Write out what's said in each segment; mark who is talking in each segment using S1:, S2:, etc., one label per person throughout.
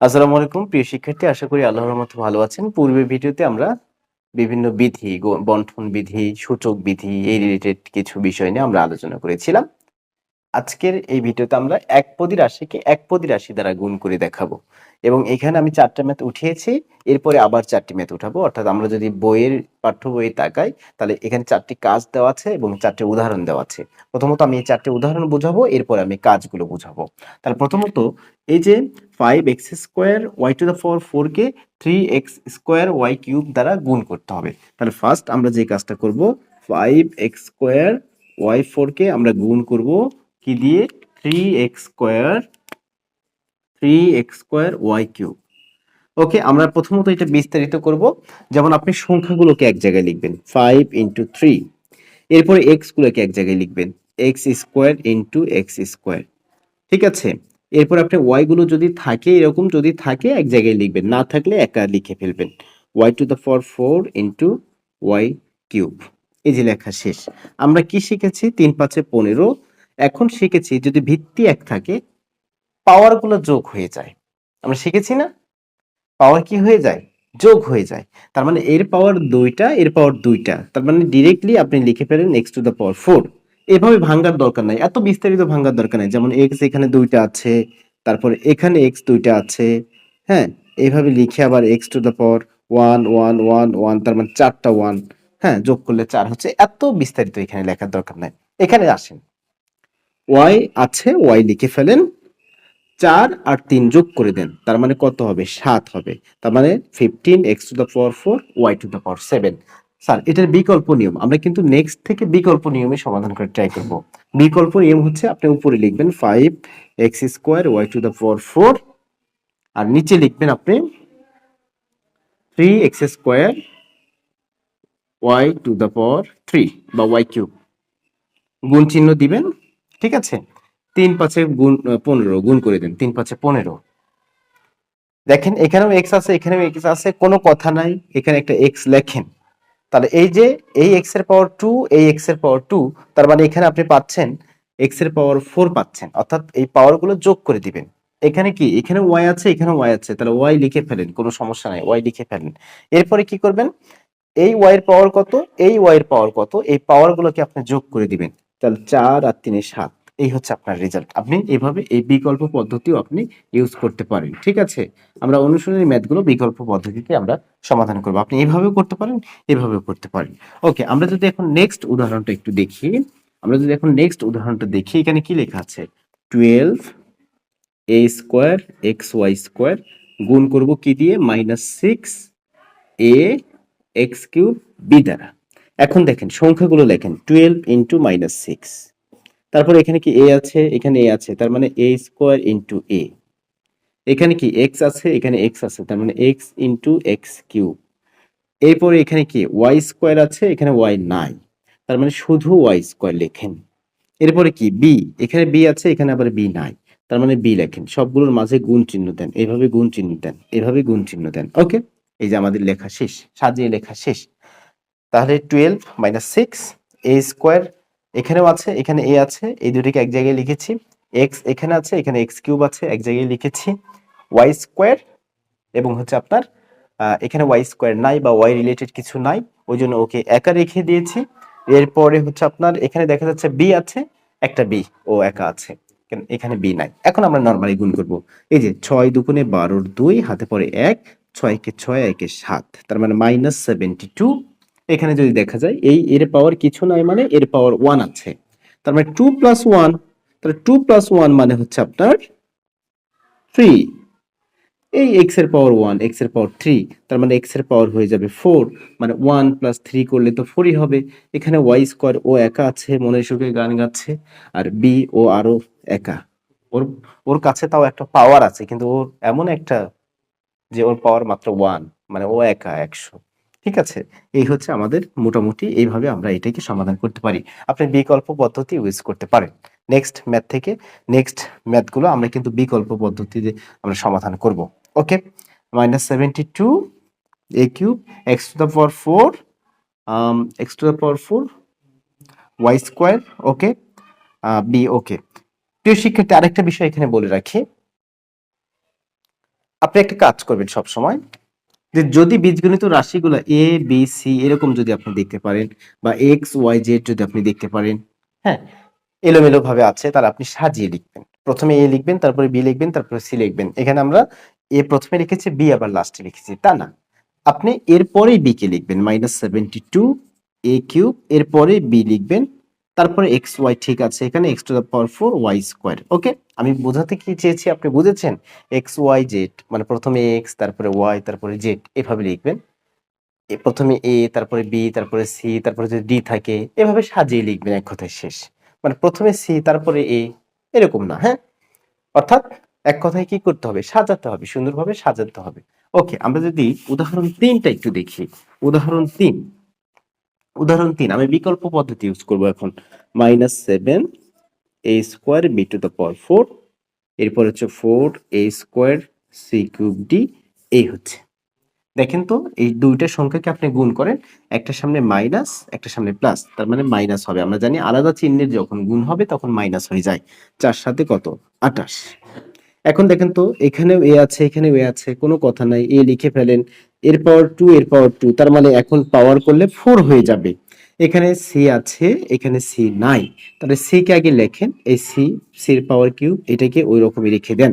S1: আসসালামু আলাইকুম প্রিয় শিক্ষার্থী, আশা করি আল্লাহর রহমতে ভালো আছেন। পূর্বের ভিডিওতে আমরা বিভিন্ন বিধি, বন্টন বিধি, সূচক বিধি এই রিলেটেড কিছু বিষয় নিয়ে আমরা আলোচনা করেছিলাম। আজকের এই ভিডিওতে আমরা একপদী রাশিকে একপদী রাশি দ্বারা গুণ করে দেখাবো এবং এখানে আমি 4টা ম্যাথ উঠিয়েছি, এরপরে আবার 4টি ম্যাথ উঠাবো। অর্থাৎ আমরা যদি পাঠ্য বইয়ে তাকাই তাহলে এখানে 4টি কাজ দেওয়া আছে এবং 4টি উদাহরণ দেওয়া আছে। প্রথমত আমি এই 4টি উদাহরণ বুঝাবো, এরপরে আমি কাজগুলো বুঝাবো। তাহলে প্রথমত এই যে 5x² y⁴ কে 3x² y³ দ্বারা গুণ করতে হবে। তাহলে ফার্স্ট আমরা যে কাজটা করব, 5x² y⁴ কে আমরা গুণ করব কি দিয়ে, 3x² y³। ওকে, আমরা প্রথমত এটা বিস্তারিত করব। যেমন আপনি সংখ্যাগুলোকে এক জায়গায় লিখবেন 5 × 3, এরপরে এক্স গুলোকে এক জায়গায় লিখবেন x² × x²। ঠিক আছে, এরপর আপনি ওয়াই গুলো যদি থাকে, এরকম যদি থাকে এক জায়গায় লিখবেন, না থাকলে একা লিখে ফেলবেন y⁴ × y³। এই যে লেখা শেষ। আমরা কি শিখেছি? 3 × 5 = 15। এখন শিখেছি যদি ভিত্তি এক থাকে পাওয়ার গুলো যোগ হয়ে যায়। আমরা শিখেছি না, পাওয়ার কি হয়ে যায়? যোগ হয়ে যায়। তার মানে এর পাওয়ার 2টা, এর পাওয়ার 2টা, তার মানে ডিরেক্টলি আপনি লিখে ফেলেন x⁴। এভাবে ভাঙার দরকার নাই, এত বিস্তারিত ভাঙার দরকার নাই। যেমন x এখানে 2টা আছে, তারপরে এখানে x 2টা আছে, হ্যাঁ, এইভাবে লিখে আবার x⁴ 1 1 1 1, তার মানে 4টা 1, হ্যাঁ, যোগ করলে 4 হচ্ছে। এত বিস্তারিত এখানে লেখার দরকার নাই। এখানে আসেন, y আছে, y লিখে ফেলেন, 4 আর 3 যোগ করে দেন, তার মানে কত হবে? 7 হবে। তার মানে 15x⁴ y⁴। স্যার, এটার বিকল্প নিয়ম, আমরা কিন্তু নেক্সট থেকে বিকল্প নিয়মে সমাধান করে ট্রাই করব। বিকল্প নিয়ম হচ্ছে আপনি উপরে লিখবেন 5x² y⁴, আর নিচে লিখবেন আপনি 3x² y⁴ বা y³, গুণ চিহ্ন দিবেন। ঠিক আছে, 3 × 5 = 15, গুণ করে দেন, 3 × 5 = 15। দেখেন এখানেও এক্স আছে, এখানেও এক্স আছে, কোনো কথা নাই, এখানে একটা এক্স লেখেন। তাহলে এই যে এই এক্স এর পাওয়ার 2, এই এক্স এর পাওয়ার 2, তার মানে এখানে আপনি পাচ্ছেন এক্স এর পাওয়ার 4 পাচ্ছেন। অর্থাৎ এই পাওয়ার গুলো যোগ করে দিবেন। এখানে কি, এখানে ওয়াই আছে, এখানে ওয়াই আছে, তাহলে ওয়াই লিখে ফেলেন, কোনো সমস্যা নাই, ওয়াই লিখে ফেলেন। এরপরে কি করবেন, এই ওয়াই এর পাওয়ার কত, এই ওয়াই এর পাওয়ার কত, এই পাওয়ার গুলোকে আপনি যোগ করে দিবেন। তাহলে 4 আর 3 = 7। এই হচ্ছে আপনার রেজাল্ট। আপনি এভাবে এই বিকল্প পদ্ধতিও আপনি ইউজ করতে পারেন। ঠিক আছে, আমরা অনুশীলনী ম্যাথগুলো বিকল্প পদ্ধতিতে আমরা সমাধান করব। আপনি এভাবেও করতে পারেন, এভাবেও করতে পারেন। ওকে, আমরা যদি এখন নেক্সট উদাহরণটা একটু দেখি, এখানে কি লেখা আছে? 12a² xy² গুণ করব কি দিয়ে? -6a x³ b দ্বারা। এখন দেখেন সংখ্যাগুলো লেখেন, 12 × -6, তারপর এখানে কি a আছে, এখানে a আছে, তার মানে a² × a। এখানে কি x আছে, এখানে x আছে, তার মানে x × x³। এরপরে এখানে কি y² আছে, এখানে y নাই, তার মানে শুধু y² লেখেন। এরপরে কি b, এখানে b আছে, এখানে আবার b নাই, তার মানে b লেখেন। সবগুলোর মাঝে গুণ চিহ্ন দেন, এইভাবে গুণ চিহ্ন দেন, এইভাবে গুণ চিহ্ন দেন। ওকে, এই যে আমাদের লেখা শেষ, সাজিয়ে লেখা শেষ। তাহলে 12 - 6 a² এখানেও আছে, এখানে a আছে, এই দুটিকে এক জায়গায় লিখেছি। x এখানে আছে, এখানে x³ আছে, এক জায়গায় লিখেছি। y² এবং হচ্ছে আপনার এখানে y² নাই বা y রিলেটেড কিছু নাই, ওই জন্য ওকে একা রেখে দিয়েছি। এরপরে হচ্ছে আপনার এখানে দেখা যাচ্ছে b আছে, একটা b, ও একা আছে, এখানে b নাই। এখন আমরা নরমালি গুণ করব। এই যে 6 × 2 = 12, 2 হাতে পড়ে 1, 6 কে 6, 1 কে 7, তার মানে -72। এখানে যদি দেখা যায় এই এর পাওয়ার কিছু নাই, মানে এর পাওয়ার 1 আছে, তার মানে 2 + 1, তাহলে 2 + 1 মানে হচ্ছে আপনার 3। এই x এর পাওয়ার 1, x এর পাওয়ার 3, তার মানে x এর পাওয়ার হয়ে যাবে 4, মানে 1 + 3 করলে তো 4ই হবে। এখানে y² ও একা আছে, মনের সুখে গান গাচ্ছে, আর b ও আরো একা। ওর ওর কাছে তাও একটা পাওয়ার আছে, কিন্তু ওর এমন একটা যে ওর পাওয়ার মাত্র 1, মানে ও একা 100। ঠিক আছে, এই হচ্ছে আমাদের মোটামুটি, এইভাবে আমরা এটাকে সমাধান করতে পারি। আপনি বিকল্প পদ্ধতি ইউজ করতে পারেন। নেক্সট ম্যাথ থেকে, নেক্সট ম্যাথগুলো আমরা কিন্তু বিকল্প পদ্ধতিতে আমরা সমাধান করব। ওকে, -72 a³ x⁴ x⁴ y², ওকে, b। ওকে, প্রিয় শিক্ষার্থী, আরেকটা বিষয় এখানে বলে রাখি, আপনি একটা কাজ করবেন সব সময়, যে যদি বীজগণিত রাশিগুলো এ বি সি এরকম যদি আপনি দেখতে পারেন, বা এক্স ওয়াই জেড যদি আপনি দেখতে পারেন, হ্যাঁ, এলোমেলো ভাবে আছে, তাহলে আপনি সাজিয়ে লিখবেন। প্রথমে এ লিখবেন, তারপরে বি লিখবেন, তারপরে সি লিখবেন। এখানে আমরা এ প্রথমে লিখেছি, বি আবার লাস্টে লিখেছি, তা না, আপনি এরপরেই বি কে লিখবেন -72 এ কিউব, এরপরে বি লিখবেন, তারপরে এক্স ওয়াই, ঠিক আছে, এখানে x to the power 4 y square. Okay, আমি বোঝাতে কি চেয়েছি আপনি বুঝেছেন? এক্স ওয়াই জেড মানে প্রথমে এক্স, তারপরে ওয়াই, তারপরে জেড, এভাবে লিখবেন। প্রথমে এ, তারপরে বি, তারপরে সি, তারপরে যদি ডি থাকে, এভাবে সাজিয়ে লিখবেন, এক কথায় শেষ। মানে প্রথমে সি, তারপরে এ, এরকম না, হ্যাঁ? অর্থাৎ এক কথায় কি করতে হবে? সাজাতে হবে, সুন্দরভাবে সাজাতে হবে। ওকে, আমরা যদি উদাহরণ 3টা একটু দেখি। উদাহরণ 3 আমি বিকল্প পদ্ধতি ইউজ করব এখন। -7 a square b two the power 4, এরপর হচ্ছে 4 a square c cube d। এই হচ্ছে, দেখেন তো, এই দুইটা সংখ্যাকে আপনি গুণ করেন, একটা সামনে মাইনাস, একটা সামনে প্লাস, তার মানে মাইনাস হবে। আমরা জানি আলাদা চিহ্নের যখন গুণ হবে তখন মাইনাস হয়ে যায়। 4 সাথে কত? 28। এখন দেখেন তো, এখানেও এ আছে, এখানেও এ আছে, কোনো কথা নাই, এ লিখে ফেলেন, এর পাওয়ার 2, এর পাওয়ার 2, তার মানে এখন পাওয়ার করলে 4 হয়ে যাবে। এখানে সি আছে, এখানে সি নাই, তাহলে সি কে আগে লেখেন, এই সি, সির পাওয়ার কিউব, এটাকে ওই রকমই রেখে দেন।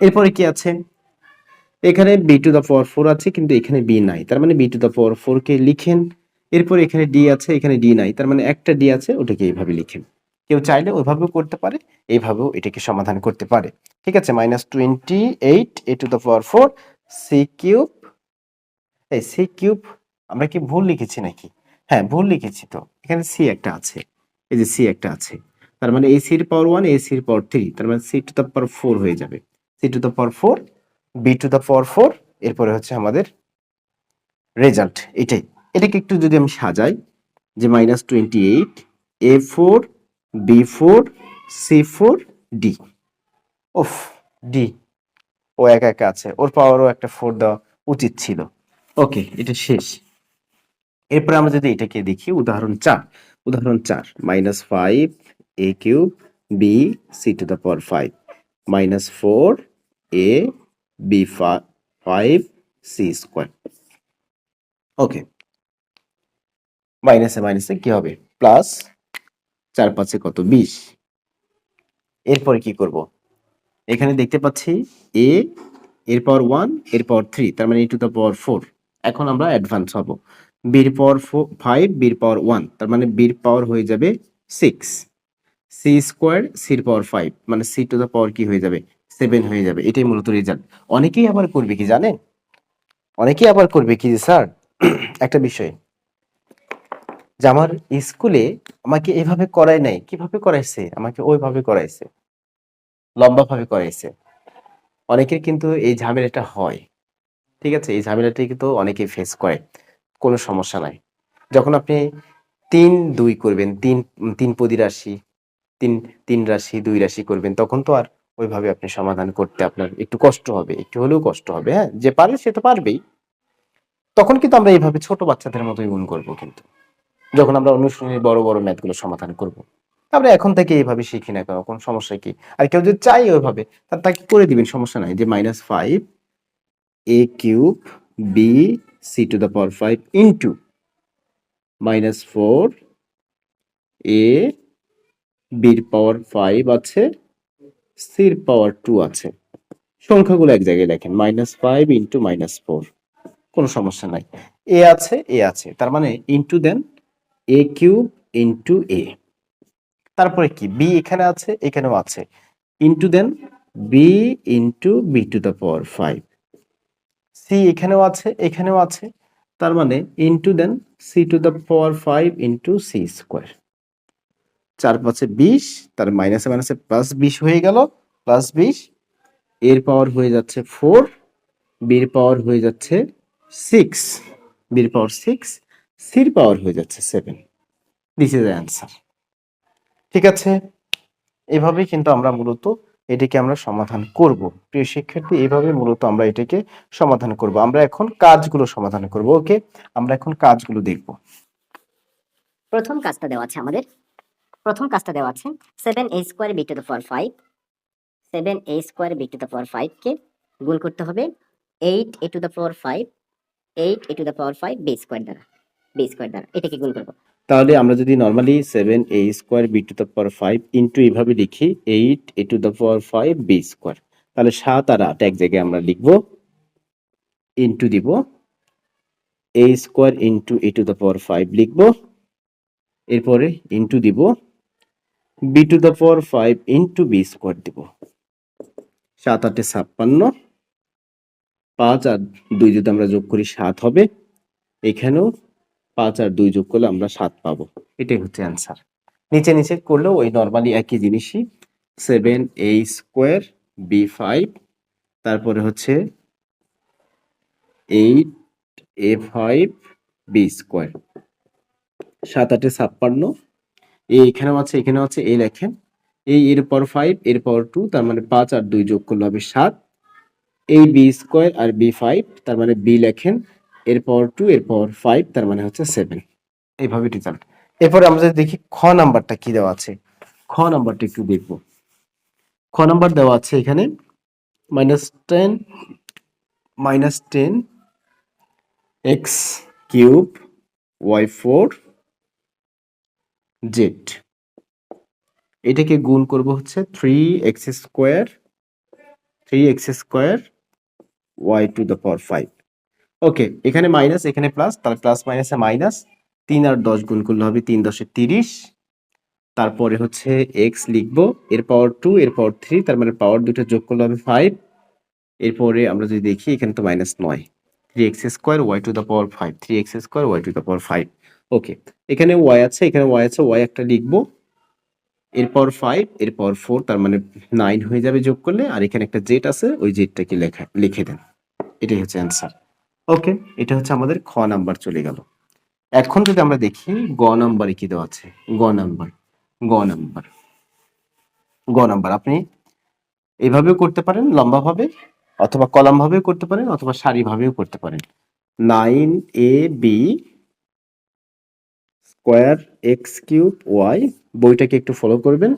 S1: এরপরে কি আছে? এখানে বি টু দা পাওয়ার 4 আছে, কিন্তু এখানে বি নাই, তার মানে বি টু দা পাওয়ার 4 কে লিখেন। এরপর এখানে ডি আছে, এখানে ডি নাই, তার মানে একটা ডি আছে, ওটাকে এইভাবে লিখেন। কেউ চাইলে ওইভাবেও করতে পারে, এইভাবেও এটাকে সমাধান করতে পারে। ঠিক আছে, -28 a to the power 4 c cube. এই সি কিউব আমরা কি ভুল লিখেছি নাকি? হ্যাঁ, ভুল লিখেছি তো, এখানে সি একটা আছে, এই যে সি একটা আছে, তার মানে এ সির পাওয়ার 1, এ সির পাওয়ার 3, তার মানে সি টু দা পাওয়ার 4 হয়ে যাবে। C to the power 4, b to the power 4, এরপরে হচ্ছে আমাদের রেজাল্ট এটাই। এটাকে একটু যদি আমি সাজাই, যে -28 a4 b4 c4 d। ওফ, ডি ও একা একা আছে, ওর পাওয়ারও একটা 4 দেওয়া উচিত ছিল। ওকে, এটা শেষ। এরপরে আমরা যদি এটাকে দেখি, উদাহরণ 4 -5 a cube b c to the power 5, -4 a b 5 c square. Okay, মাইনাসে মাইনাসে কি হবে? প্লাস, 4 5 কত? 20। এরপরে কি করব? এখানে দেখতে পাচ্ছি a এর পাওয়ার 1, এর পাওয়ার 3, তার মানে e টু দ্য পাওয়ার 4। এখন আমরা অ্যাডভান্স হব। b এর পাওয়ার 5, b এর পাওয়ার 1, তার মানে b এর পাওয়ার হয়ে যাবে 6। c স্কোয়ার, c এর পাওয়ার 5, মানে c টু দ্য পাওয়ার কি হয়ে যাবে? 7 হয়ে যাবে। এটাই মূলত রেজাল্ট। অনেকেই আবার করবে কি জানেন? অনেকেই আবার করবে কি, স্যার একটা বিষয়, যে আমার স্কুলে আমাকে এভাবে করায় নাই, কিভাবে করাইছে? আমাকে ওইভাবে করাইছে, লম্বা ভাবে করাইছে। অনেকের কিন্তু এই ঝামেলাটা হয়। ঠিক আছে, এই ঝামেলাটা কিন্তু অনেকেই ফেস করে। কোনো সমস্যা নাই। যখন আপনি 3 2 করবেন, তিন পদী রাশি, তিন তিন রাশি 2 রাশি করবেন, তখন তো আর ওইভাবে আপনি সমাধান করতে আপনার একটু কষ্ট হবে, একটু হলেও কষ্ট হবে। হ্যাঁ, যে পারে সে তো পারবেই। তখন কিন্তু আমরা এইভাবে ছোট বাচ্চাদের মতোই গুণ করবো কিন্তু, যখন আমরা অনুশীলনী বড় বড় ম্যাথ গুলো সমাধান করব। আমরা এখন থেকে এইভাবে শিখি না কেন, কোন সমস্যা কি? আর কেউ যদি চাই ওইভাবে, তাকে করে দিবেন, সমস্যা নাই। যে -5 a cube b c to the power 5 into -4 a b এর পাওয়ার 5 আছে, c এর পাওয়ার 2 আছে। সংখ্যাগুলো এক জায়গায় লেখেন, -5 ইন্টু -4, কোনো সমস্যা নাই। এ আছে, তার মানে into then a cube into a। তারপরে কি? বি এখানে আছে, এখানেও আছে, into then b into b to the power 5। C এখানেও আছে, এখানেও আছে, তার মানে into then c to the power 5 into c square. 4 5 20, তার মাইনাসে মাইনাসে প্লাস 20 হয়ে গেল, প্লাস 20। এর পাওয়ার হয়ে যাচ্ছে 4, বির পাওয়ার হয়ে যাচ্ছে 6, বির পাওয়ার 6, সির পাওয়ার হয়ে যাচ্ছে 7। This is the answer. ঠিক আছে, এভাবেই কিন্তু আমরা মূলত এটাকে আমরা সমাধান করব। প্রিয় শিক্ষার্থী, এভাবে মূলত আমরা এটাকে সমাধান করব। আমরা এখন কাজগুলো সমাধান করব। ওকে, আমরা এখন কাজগুলো দেখব।
S2: প্রথম কাজটা দেওয়া আছে আমাদের। প্রথম কাজটা দেওয়া আছে 7a square b two the power 5, 7a square b two the power 5 কে গুণ করতে হবে 8 a to the power 5 8 a to the power 5 b square দ্বারা এটাকে গুণ করব।
S1: তাহলে আমরা যদি normally 7a square b two the power 5 into এইভাবে লিখি 8a two the power 5 b square, তাহলে 7 আর 8 এক জায়গায় আমরা লিখব, ইনটু দিব a square into a two the power 5 লিখব, এরপরে ইনটু দিব b two the power 5 into b square দিব। 7 8 56, 5 আর 2 যদি আমরা যোগ করি 7 হবে, এখানেও 5 আর 2 যোগ করলে আমরা 7 পাবো। এটাই হচ্ছে অ্যান্সার। নিচে নিচে করলেও ওই নর্মালি একই জিনিসই, 7a স্কোয়ার b5, তারপরে হচ্ছে 8a5 b স্কোয়ার। 7 8 56, এখানেও আছে এখানেও আছে, এই লেখেন এর পাওয়ার 5 এর পাওয়ার 2, তার মানে 5 আর 2 যোগ করলে হবে 7, এই b স্কোয়ার আর b5, তার মানে b লেখেন এর পাওয়ার 2 এর পাওয়ার 5, তার মানে হচ্ছে 7। এইভাবে রেজাল্ট। এরপরে আমরা যদি দেখি খ নাম্বারটা কি দেওয়া আছে, খ নাম্বারটা একটু দেখব। খ নাম্বার দেওয়া আছে এখানে -10 x কিউব y4 z, এটাকে গুণ করব হচ্ছে 3x square y two the power 5। ওকে, এখানে মাইনাস এখানে প্লাস, তাহলে প্লাস মাইনাসে মাইনাস, 3 আর 10 গুণ করলে হবে 3 10 30, তারপরে হচ্ছে x লিখবো এর পাওয়ার 2 এর পাওয়ার 3, তার মানে পাওয়ার দুটো যোগ করলে হবে 5। এরপরে আমরা যদি দেখি এখানে তো মাইনাস নয়, 3x square y two the power 5, 3x square y two the power 5। ওকে, এখানে y আছে এখানে y আছে, y একটা লিখবো এর পাওয়ার 5 এর পাওয়ার 4, তার মানে 9 হয়ে যাবে যোগ করলে, আর এখানে একটা জেড আছে ওই জেডটাকে লিখে দেন। এটাই হচ্ছে অ্যান্সার। ওকে, এটা হচ্ছে আমাদের খ নাম্বার চলে গেল। এখন যদি আমরা দেখি গ নাম্বারে কি দেওয়া আছে, গ নাম্বার আপনি এভাবেও করতে পারেন লম্বাভাবে, অথবা কলাম ভাবেও করতে পারেন, অথবা সারি ভাবেও করতে পারেন। 9ab square x cube Y, বইটাকে একটু ফলো করবেন।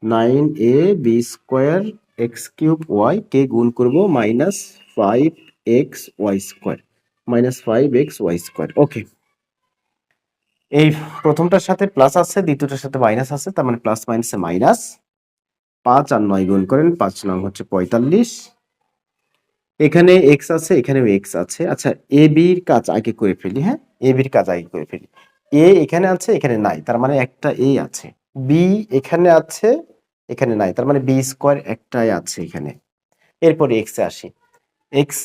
S1: 9ab square x cube y কে গুণ করব -5xy স্কোয়ার, -5xy স্কোয়ার। ওকে, এই প্রথমটার সাথে প্লাস আছে, দ্বিতীয়টার সাথে মাইনাস আছে, তার মানে প্লাস মাইনাসে মাইনাস। 5 আর 9 গুণ করেন, 5 9 হচ্ছে 45। এখানে এক্স আছে এখানেও এক্স আছে। আচ্ছা, এ বির কাজ আগে করে ফেলি। হ্যাঁ, এ বির কাজ আগে করে ফেলি। এ এখানে আছে এখানে নাই, তার মানে একটা এ আছে। বি এখানে আছে এখানে নাই, তার মানে বি স্কোয়ার একটাই আছে এখানে। এরপরে এক্স এ আসি, এক্স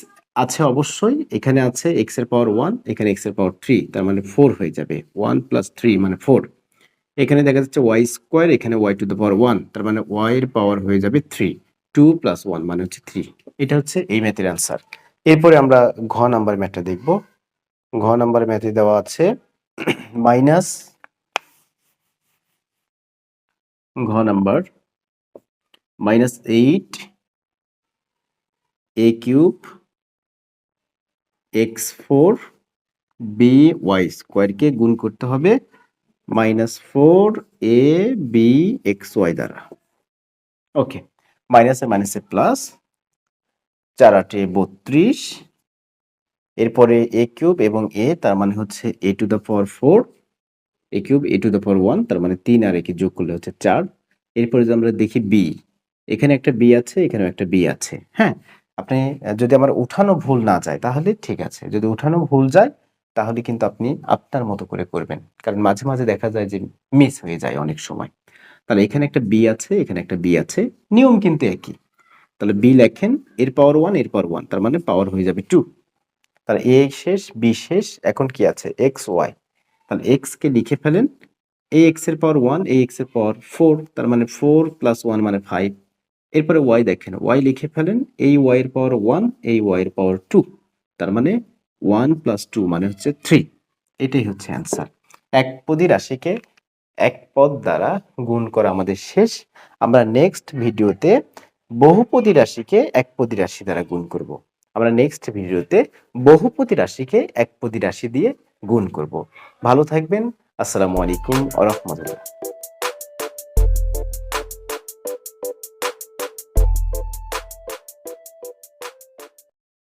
S1: আছে অবশ্যই, এখানে আছে এক্স এর পাওয়ার 1, এখানে এক্স এর পাওয়ার 3, তার মানে 4 হয়ে যাবে। 1 + 3 মানে 4। এখানে দেখা যাচ্ছে ওয়াই স্কোয়ার, এখানে ওয়াই টু দ্য পাওয়ার 1, তার মানে ওয়াই এর পাওয়ার হয়ে যাবে 3। 2 + 1 মানে হচ্ছে 3। এটা হচ্ছে এই ম্যাথের অ্যান্সার। এরপরে আমরা ঘ নাম্বার ম্যাথটা দেখব। ঘ নাম্বার ম্যাথে দেওয়া আছে মাইনাস, ঘ number -8 a cube x4 by স্কোয়ারকে গুণ করতে হবে -4 a b xy দ্বারা। ওকে, মাইনাসে মাইনাসে প্লাস, 4 8 32, এরপরে a কিউব এবং a, তার মানে হচ্ছে a two the power 4, a cube a two the পাওয়ার 1, তার মানে 3 আর একে যোগ করলে হচ্ছে 4। এরপরে যদি আমরা দেখি b, এখানে একটা b আছে এখানেও একটা b আছে। হ্যাঁ, আপনি যদি আমার উঠানো ভুল না যায় তাহলে ঠিক আছে, যদি উঠানো ভুল যায় তাহলে কিন্তু আপনি আপনার মতো করে করবেন, কারণ মাঝে মাঝে দেখা যায় যে মিস হয়ে যায় অনেক সময়। তাহলে এখানে একটা b আছে এখানে একটা b আছে, নিয়ম কিন্তু একই। তাহলে b লেখেন এর পাওয়ার 1 এর পাওয়ার 1, তার মানে পাওয়ার হয়ে যাবে 2। তাহলে a শেষ b শেষ, এখন কি আছে x y, তাহলে x কে লিখে ফেলেন ax এর পাওয়ার 1 ax এর পাওয়ার 4, তার মানে 4 + 1 মানে 5। এরপরে y দেখেন, y লিখে ফেলেন এই y এর পাওয়ার 1 এই y এর পাওয়ার 2, তার মানে 1 + 2 মানে হচ্ছে 3। এটাই হচ্ছে অ্যান্সার। একপদী রাশিকে এক পদ দ্বারা গুণ করা আমাদের শেষ। আমরা নেক্সট ভিডিওতে বহুপদী রাশিকে একপদী রাশি দ্বারা গুণ করব। আমরা নেক্সট ভিডিওতে বহুপদী রাশিকে একপদী রাশি দিয়ে গুণ করব। ভালো থাকবেন। আসসালামু আলাইকুম ওয়া রাহমাতুল্লাহ।